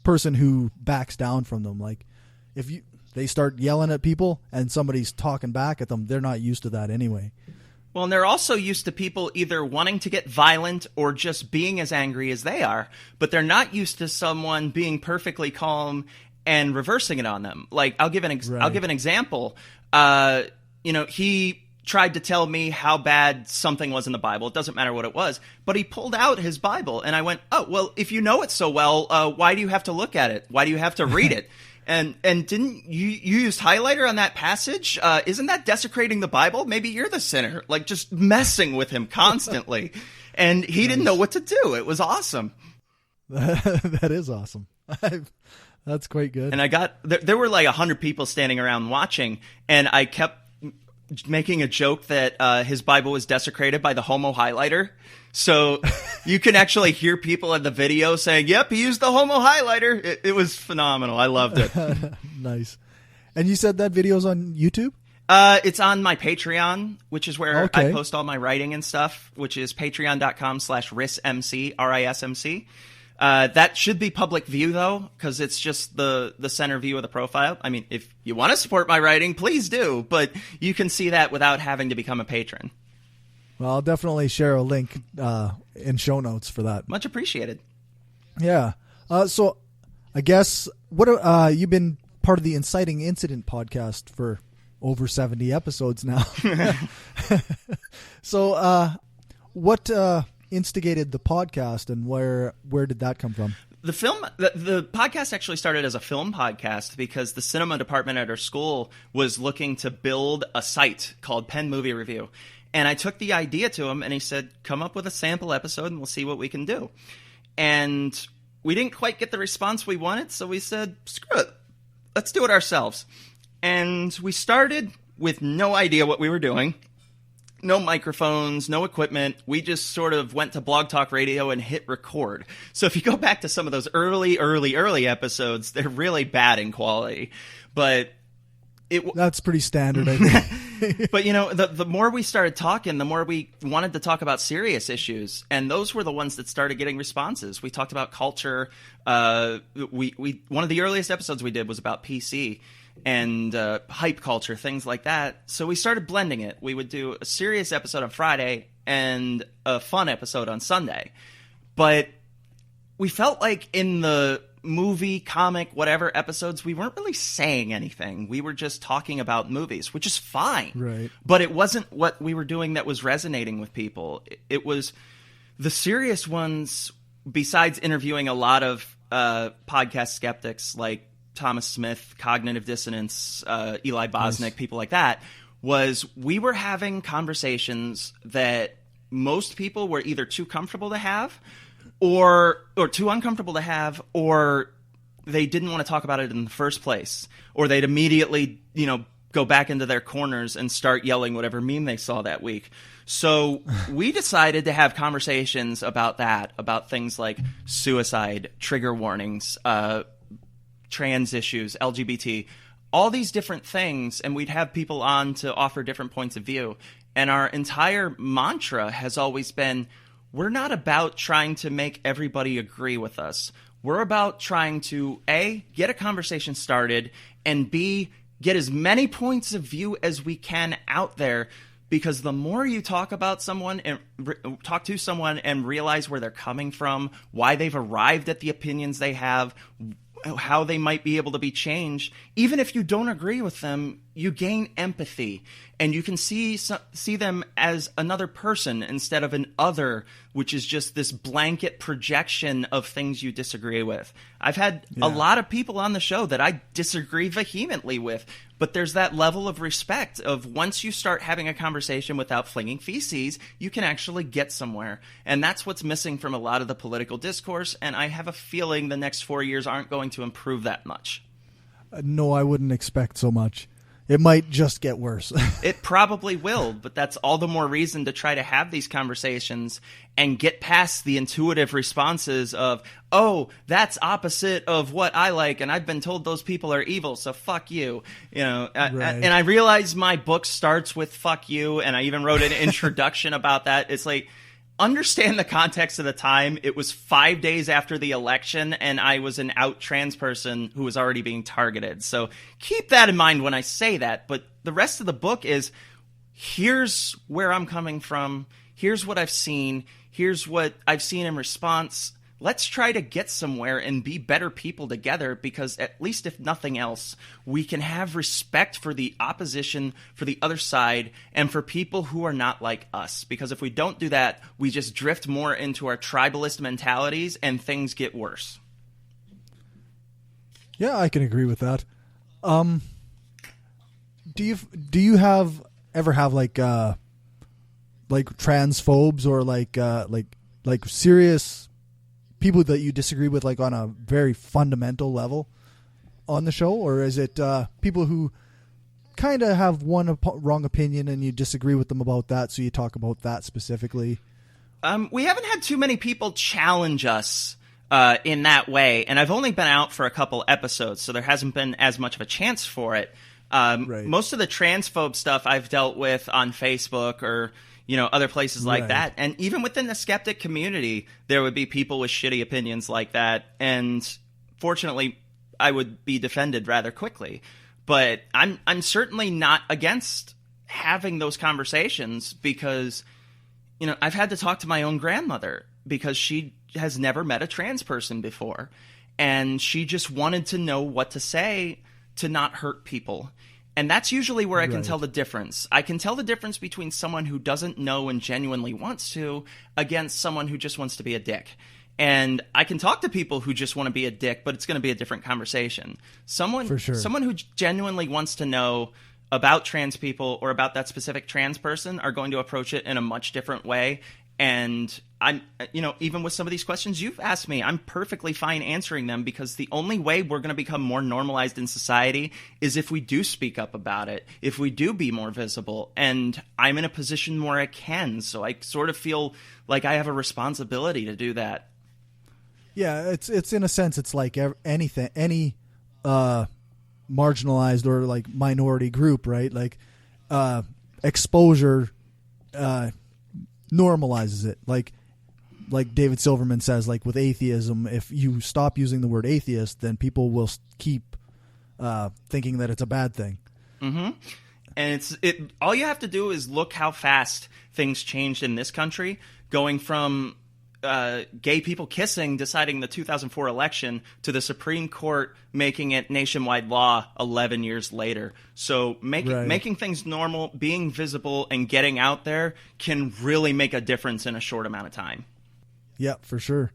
person who backs down from them. Like, if they start yelling at people and somebody's talking back at them, they're not used to that anyway. Well, and they're also used to people either wanting to get violent or just being as angry as they are, but they're not used to someone being perfectly calm and reversing it on them. Like, I'll give an example. He tried to tell me how bad something was in the Bible. It doesn't matter what it was, but he pulled out his Bible, and I went, oh, well, if you know it so well, why do you have to look at it? Why do you have to read it? And didn't you used highlighter on that passage? Isn't that desecrating the Bible? Maybe you're the sinner. Like, just messing with him constantly. And he didn't know what to do. It was awesome. That is awesome. That's quite good. And there were like 100 people standing around watching, and I kept making a joke that his Bible was desecrated by the homo highlighter. So you can actually hear people in the video saying, yep, he used the homo highlighter. It was phenomenal. I loved it. Nice. And you said that video's on YouTube? It's on my Patreon, which is where Okay. I post all my writing and stuff, which is patreon.com/RISMC, RISMC. That should be public view, though, because it's just the center view of the profile. I mean, if you want to support my writing, please do, but you can see that without having to become a patron. Well, I'll definitely share a link in show notes for that. Much appreciated. Yeah. So I guess you've been part of the Inciting Incident podcast for over 70 episodes now. So what instigated the podcast, and where did that come from? The podcast actually started as a film podcast because the cinema department at our school was looking to build a site called Pen Movie Review. And I took the idea to him, and he said, come up with a sample episode and we'll see what we can do. And we didn't quite get the response we wanted, so we said, screw it, let's do it ourselves. And we started with no idea what we were doing. No microphones, no equipment. We just sort of went to Blog Talk Radio and hit record. So if you go back to some of those early episodes, they're really bad in quality. But that's pretty standard, I think. But, the more we started talking, the more we wanted to talk about serious issues. And those were the ones that started getting responses. We talked about culture. One of the earliest episodes we did was about PC and hype culture, things like that. So we started blending it. We would do a serious episode on Friday and a fun episode on Sunday. But we felt like in the movie, comic, whatever episodes, we weren't really saying anything. We were just talking about movies, which is fine. Right. But it wasn't what we were doing that was resonating with people. It was the serious ones, besides interviewing a lot of podcast skeptics like Thomas Smith, Cognitive Dissonance, Eli Bosnick, Nice. people like that, was we were having conversations that most people were either too comfortable to have or too uncomfortable to have, or they didn't want to talk about it in the first place, or they'd immediately, go back into their corners and start yelling whatever meme they saw that week. So we decided to have conversations about that, about things like suicide, trigger warnings, trans issues, LGBT, all these different things, and we'd have people on to offer different points of view. And our entire mantra has always been, we're not about trying to make everybody agree with us. We're about trying to, A, get a conversation started, and B, get as many points of view as we can out there, because the more you talk about someone and talk to someone and realize where they're coming from, why they've arrived at the opinions they have, how they might be able to be changed, even if you don't agree with them, you gain empathy, and you can see them as another person instead of an other, which is just this blanket projection of things you disagree with. I've had a lot of people on the show that I disagree vehemently with, but there's that level of respect of once you start having a conversation without flinging feces, you can actually get somewhere. And that's what's missing from a lot of the political discourse, and I have a feeling the next 4 years aren't going to improve that much. No, I wouldn't expect so much. It might just get worse. It probably will, but that's all the more reason to try to have these conversations and get past the intuitive responses of, oh, that's opposite of what I like, and I've been told those people are evil, so fuck you. Right. And I realize my book starts with fuck you, and I even wrote an introduction about that. It's like, understand the context of the time. It was 5 days after the election, and I was an out trans person who was already being targeted. So keep that in mind when I say that. But the rest of the book is, here's where I'm coming from. Here's what I've seen. Here's what I've seen in response. Let's try to get somewhere and be better people together, because at least if nothing else, we can have respect for the opposition, for the other side, and for people who are not like us. Because if we don't do that, we just drift more into our tribalist mentalities and things get worse. Yeah, I can agree with that. Do you ever have like transphobes or like serious people that you disagree with, like on a very fundamental level on the show? Or is it people who kind of have one wrong opinion and you disagree with them about that, so you talk about that specifically? We haven't had too many people challenge us in that way, and I've only been out for a couple episodes, so there hasn't been as much of a chance for it. Right. Most of the transphobe stuff I've dealt with on Facebook or other places like that. And even within the skeptic community, there would be people with shitty opinions like that. And fortunately, I would be defended rather quickly. But I'm certainly not against having those conversations, because, I've had to talk to my own grandmother because she has never met a trans person before. And she just wanted to know what to say to not hurt people. And that's usually where I can tell the difference. I can tell the difference between someone who doesn't know and genuinely wants to against someone who just wants to be a dick. And I can talk to people who just want to be a dick, but it's going to be a different conversation. Someone who genuinely wants to know about trans people or about that specific trans person are going to approach it in a much different way. And I'm, even with some of these questions you've asked me, I'm perfectly fine answering them, because the only way we're going to become more normalized in society is if we do speak up about it, if we do be more visible. And I'm in a position where I can, so I sort of feel like I have a responsibility to do that. Yeah, it's in a sense, it's like any marginalized or like minority group, right? Like exposure normalizes it. Like David Silverman says, like with atheism, if you stop using the word atheist, then people will keep thinking that it's a bad thing. Mm-hmm. And all you have to do is look how fast things changed in this country, going from gay people kissing, deciding the 2004 election, to the Supreme Court making it nationwide law 11 years later. So making things normal, being visible, and getting out there can really make a difference in a short amount of time. Yeah, for sure.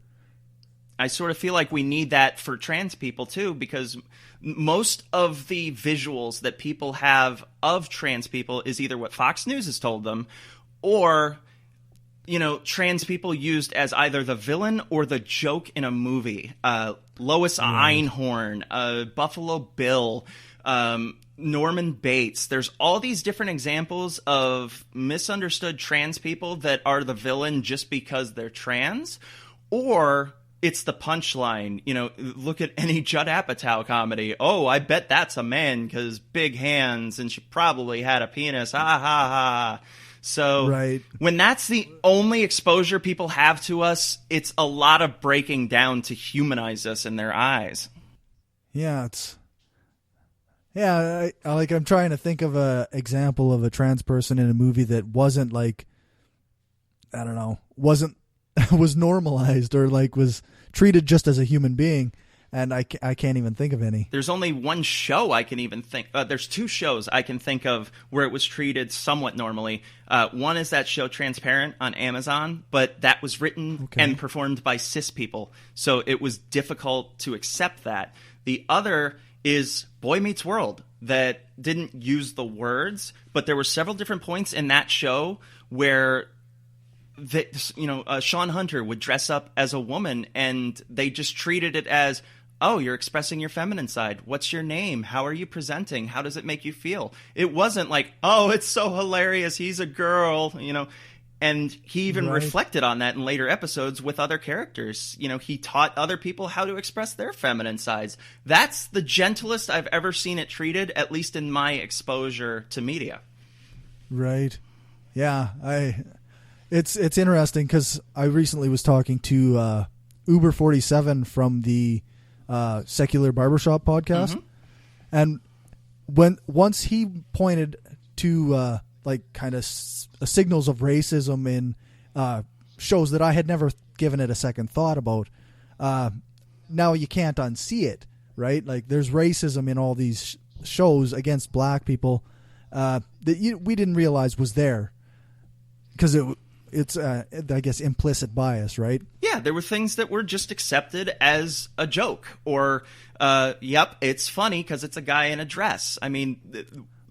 I sort of feel like we need that for trans people too, because most of the visuals that people have of trans people is either what Fox News has told them, or trans people used as either the villain or the joke in a movie. Lois Einhorn, Buffalo Bill, Norman Bates. There's all these different examples of misunderstood trans people that are the villain just because they're trans, or it's the punchline. Look at any Judd Apatow comedy. Oh, I bet that's a man because big hands and she probably had a penis. Ha ha ha. So right. When that's the only exposure people have to us, it's a lot of breaking down to humanize us in their eyes. Yeah, I'm trying to think of a example of a trans person in a movie that wasn't like, I don't know, was normalized or like was treated just as a human being, and I can't even think of any. There's only one show I can even think. There's two shows I can think of where it was treated somewhat normally. One is that show Transparent on Amazon, but that was written and performed by cis people, so it was difficult to accept that. The other is Boy Meets World, that didn't use the words, but there were several different points in that show where Sean Hunter would dress up as a woman, and they just treated it as, oh, you're expressing your feminine side. What's your name? How are you presenting? How does it make you feel? It wasn't like, oh, it's so hilarious, he's a girl, And he even reflected on that in later episodes with other characters. He taught other people how to express their feminine sides. That's the gentlest I've ever seen it treated, at least in my exposure to media. Right. Yeah, It's interesting because I recently was talking to Uber47 from the Secular Barbershop podcast, and once he pointed to kind of signals of racism in shows that I had never given it a second thought about. Now you can't unsee it, right? Like there's racism in all these shows against black people that we didn't realize was there because it's I guess implicit bias, right? Yeah, there were things that were just accepted as a joke, or yep, it's funny because it's a guy in a dress. I mean,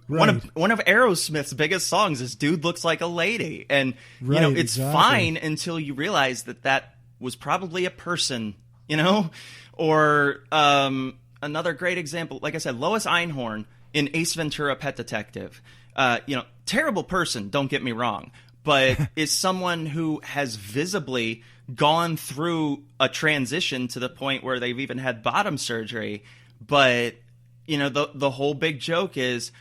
one of Aerosmith's biggest songs is "Dude Looks Like a Lady," and it's fine until you realize that was probably a person, Or another great example, like I said, Lois Einhorn in Ace Ventura: Pet Detective. Terrible person, don't get me wrong, but is someone who has visibly gone through a transition to the point where they've even had bottom surgery. But, the whole big joke is,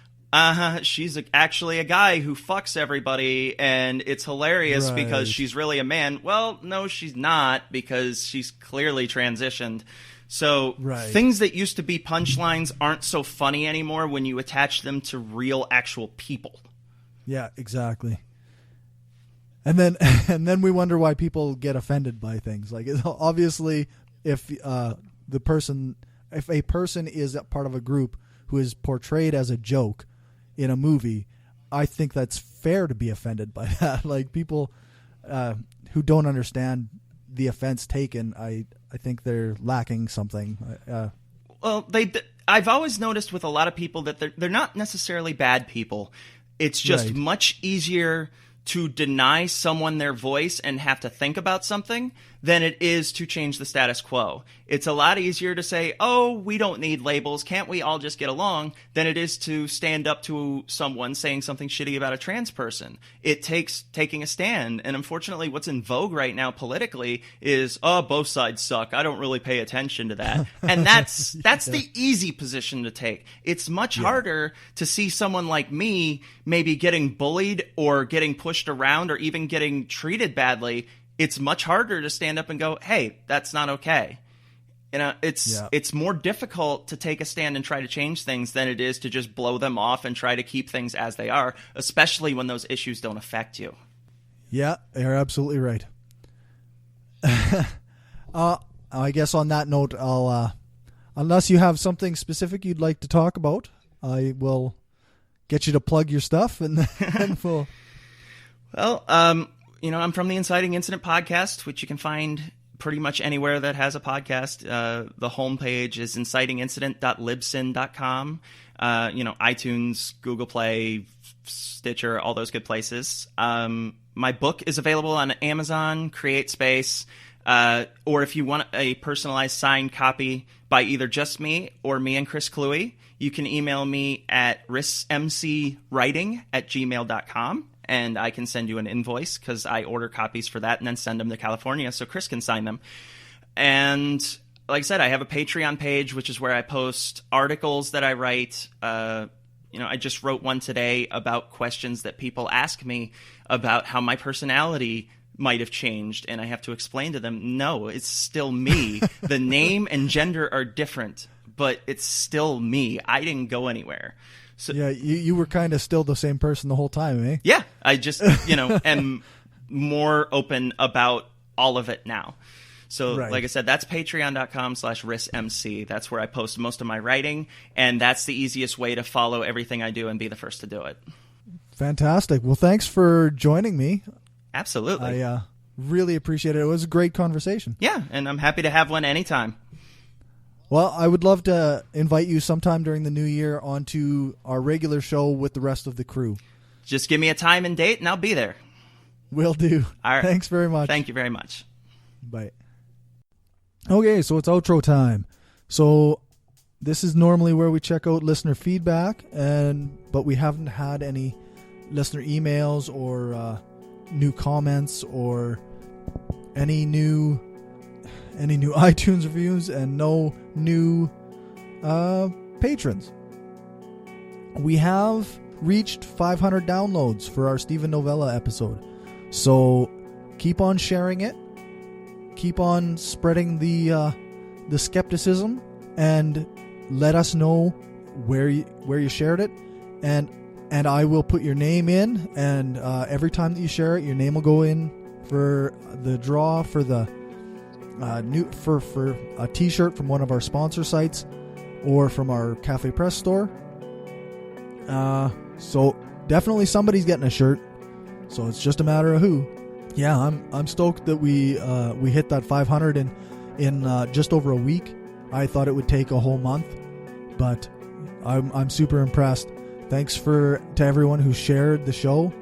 she's actually a guy who fucks everybody, and it's hilarious because she's really a man. Well, no, she's not, because she's clearly transitioned. So things that used to be punchlines aren't so funny anymore when you attach them to real, actual people. Yeah, exactly. And then we wonder why people get offended by things. Like, obviously, if a person is a part of a group who is portrayed as a joke in a movie, I think that's fair to be offended by that. Like, people who don't understand the offense taken, I think they're lacking something. Well, I've always noticed with a lot of people that they're not necessarily bad people. It's just much easier to deny someone their voice and have to think about something than it is to change the status quo. It's a lot easier to say, oh, we don't need labels, can't we all just get along, than it is to stand up to someone saying something shitty about a trans person. It takes taking a stand, and unfortunately what's in vogue right now politically is, oh, both sides suck, I don't really pay attention to that. And that's the easy position to take. It's much harder to see someone like me maybe getting bullied or getting pushed around or even getting treated badly. It's much harder to stand up and go, hey, that's not okay. It's more difficult to take a stand and try to change things than it is to just blow them off and try to keep things as they are, especially when those issues don't affect you. Yeah, you're absolutely right. I guess on that note, I'll unless you have something specific you'd like to talk about, I will get you to plug your stuff and then we'll... Well, I'm from the Inciting Incident podcast, which you can find pretty much anywhere that has a podcast. The homepage is incitingincident.libsyn.com. iTunes, Google Play, Stitcher, all those good places. My book is available on Amazon, CreateSpace, or if you want a personalized signed copy by either just me or me and Chris Cluey, you can email me at rismcwriting@gmail.com. And I can send you an invoice because I order copies for that and then send them to California so Chris can sign them. And like I said, I have a Patreon page, which is where I post articles that I write. I just wrote one today about questions that people ask me about how my personality might have changed, and I have to explain to them, no, it's still me. The name and gender are different, but it's still me. I didn't go anywhere. So yeah, you were kind of still the same person the whole time, eh? Yeah, I just, am more open about all of it now. So, Like I said, that's patreon.com/RissMC. That's where I post most of my writing, and that's the easiest way to follow everything I do and be the first to do it. Fantastic. Well, thanks for joining me. Absolutely. I really appreciate it. It was a great conversation. Yeah, and I'm happy to have one anytime. Well, I would love to invite you sometime during the new year onto our regular show with the rest of the crew. Just give me a time and date, and I'll be there. Will do. All right. Thanks very much. Thank you very much. Bye. Okay, so it's outro time. So this is normally where we check out listener feedback, but we haven't had any listener emails or new comments or any new iTunes reviews, and no new patrons. We have reached 500 downloads for our Steven Novella episode, so keep on sharing it, keep on spreading the skepticism, and let us know where you shared it, and I will put your name in, and every time that you share it, your name will go in for the draw for the for a t-shirt from one of our sponsor sites or from our Cafe Press store. So definitely somebody's getting a shirt, so it's just a matter of who. Yeah, I'm stoked that we hit that 500 in just over a week. I thought it would take a whole month, but I'm super impressed. Thanks to everyone who shared the show.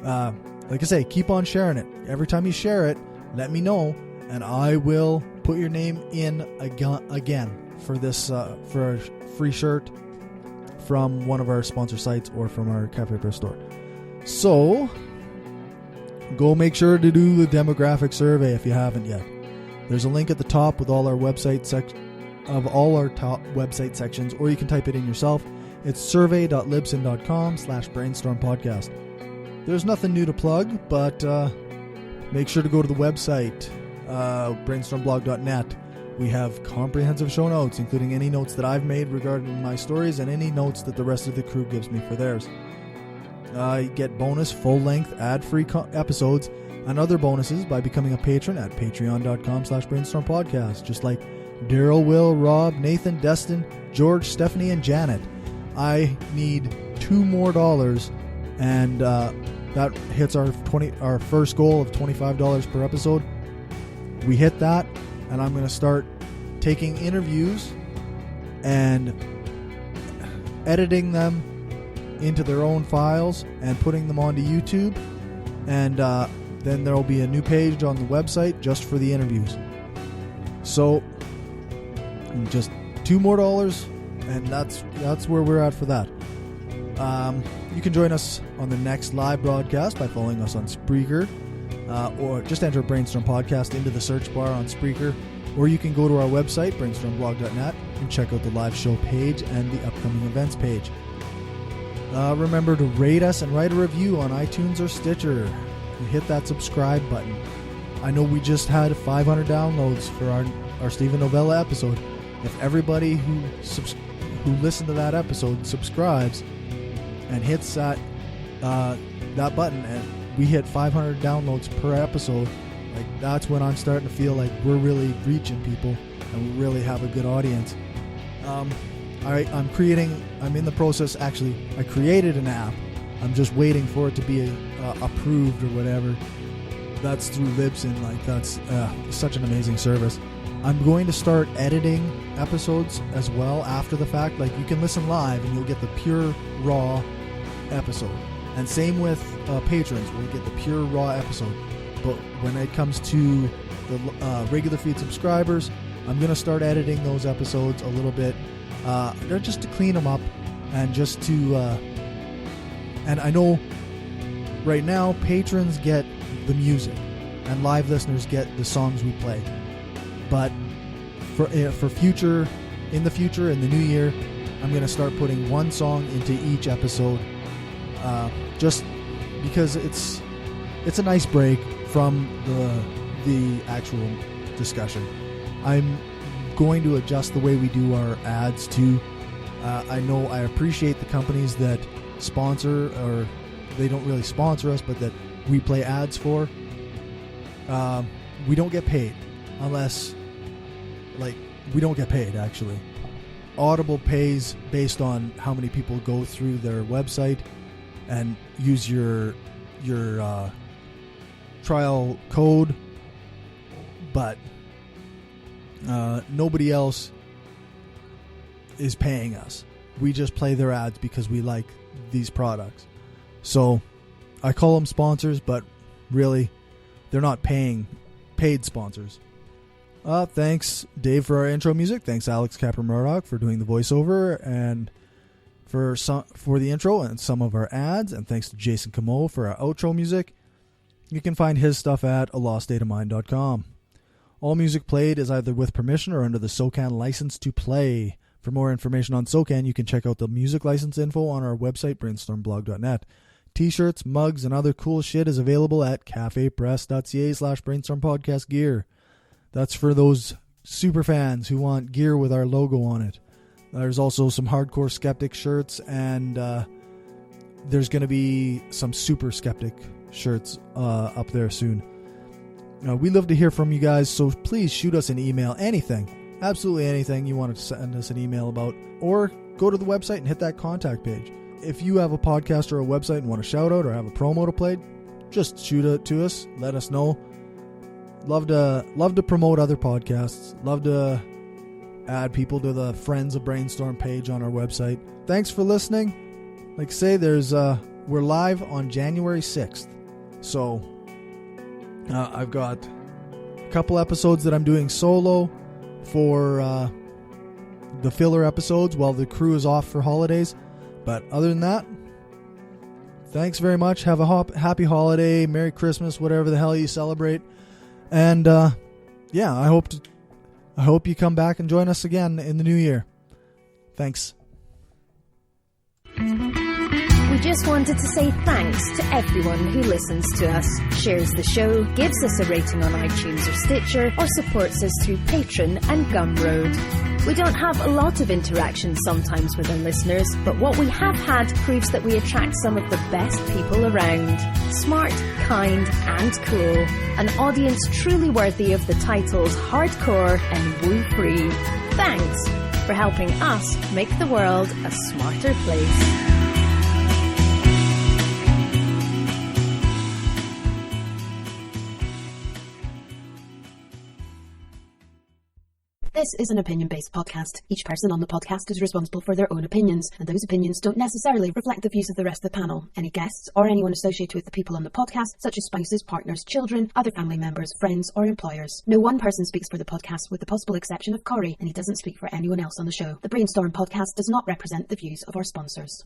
Like I say, keep on sharing it. Every time you share it, let me know, and I will put your name in again for this for a free shirt from one of our sponsor sites or from our Cafe Press store. So go make sure to do the demographic survey if you haven't yet. There's a link at the top with all our website top website sections, or you can type it in yourself. It's survey.libsyn.com/brainstormpodcast. There's nothing new to plug, but make sure to go to the website, brainstormblog.net. We have comprehensive show notes, including any notes that I've made regarding my stories and any notes that the rest of the crew gives me for theirs. You get bonus, full-length, ad-free episodes and other bonuses by becoming a patron at patreon.com/brainstormpodcast, just like Daryl, Will, Rob, Nathan, Destin, George, Stephanie, and Janet. I need $2 more, and that hits our first goal of $25 per episode. We hit that, and I'm going to start taking interviews and editing them into their own files and putting them onto YouTube, and then there will be a new page on the website just for the interviews. So just $2 more, and that's where we're at for that. You can join us on the next live broadcast by following us on Spreaker, or just enter Brainstorm Podcast into the search bar on Spreaker, or you can go to our website, brainstormblog.net, and check out the live show page and the upcoming events page. Remember to rate us and write a review on iTunes or Stitcher, and hit that subscribe button. I know we just had 500 downloads for our Steven Novella episode. If everybody who listened to that episode subscribes and hits that button, and we hit 500 downloads per episode, like, that's when I'm starting to feel like we're really reaching people and we really have a good audience. I'm in the process, actually, I created an app. I'm just waiting for it to be approved or whatever. That's through Libsyn. Like, that's such an amazing service. I'm going to start editing episodes as well after the fact. Like, you can listen live and you'll get the pure raw episode, and same with patrons, we'll get the pure raw episode. But when it comes to the regular feed subscribers, I'm going to start editing those episodes a little bit, just to clean them up, and just to and I know right now patrons get the music and live listeners get the songs we play. But in the future, in the new year, I'm going to start putting one song into each episode, just because it's a nice break from the actual discussion. I'm going to adjust the way we do our ads too. I know I appreciate the companies that sponsor, or they don't really sponsor us, but that we play ads for. We don't get paid unless, we don't get paid actually. Audible pays based on how many people go through their website and use your trial code, but nobody else is paying us. We just play their ads because we like these products. So I call them sponsors, but really they're not paid sponsors. Thanks Dave for our intro music. Thanks Alex Capper-Murdoch for doing the voiceover and for the intro and some of our ads, and thanks to Jason Camo for our outro music. You can find his stuff at aloststateofmind.com. All music played is either with permission or under the SOCAN license to play. For more information on SOCAN, you can check out the music license info on our website, brainstormblog.net. T-shirts, mugs, and other cool shit is available at cafepress.ca/brainstormpodcastgear. That's for those super fans who want gear with our logo on it. There's also some Hardcore Skeptic shirts, and there's going to be some Super Skeptic shirts up there soon. We love to hear from you guys, so please shoot us an email. Anything, absolutely anything you want to send us an email about, or go to the website and hit that contact page. If you have a podcast or a website and want a shout out or have a promo to play, just shoot it to us. Let us know. Love to promote other podcasts. Love to add people to the Friends of Brainstorm page on our website. Thanks for listening. Like I say, we're live on January 6th. So I've got a couple episodes that I'm doing solo for the filler episodes while the crew is off for holidays. But other than that, thanks very much. Have a happy holiday, Merry Christmas, whatever the hell you celebrate. And yeah, I hope you come back and join us again in the new year. Thanks. We just wanted to say thanks to everyone who listens to us, shares the show, gives us a rating on iTunes or Stitcher, or supports us through Patreon and Gumroad. We don't have a lot of interaction sometimes with our listeners, but what we have had proves that we attract some of the best people around. Smart, kind, and cool. An audience truly worthy of the titles hardcore and woo-free. Thanks for helping us make the world a smarter place. This is an opinion-based podcast. Each person on the podcast is responsible for their own opinions, and those opinions don't necessarily reflect the views of the rest of the panel. Any guests or anyone associated with the people on the podcast, such as spouses, partners, children, other family members, friends, or employers. No one person speaks for the podcast with the possible exception of Corey, and he doesn't speak for anyone else on the show. The Brainstorm podcast does not represent the views of our sponsors.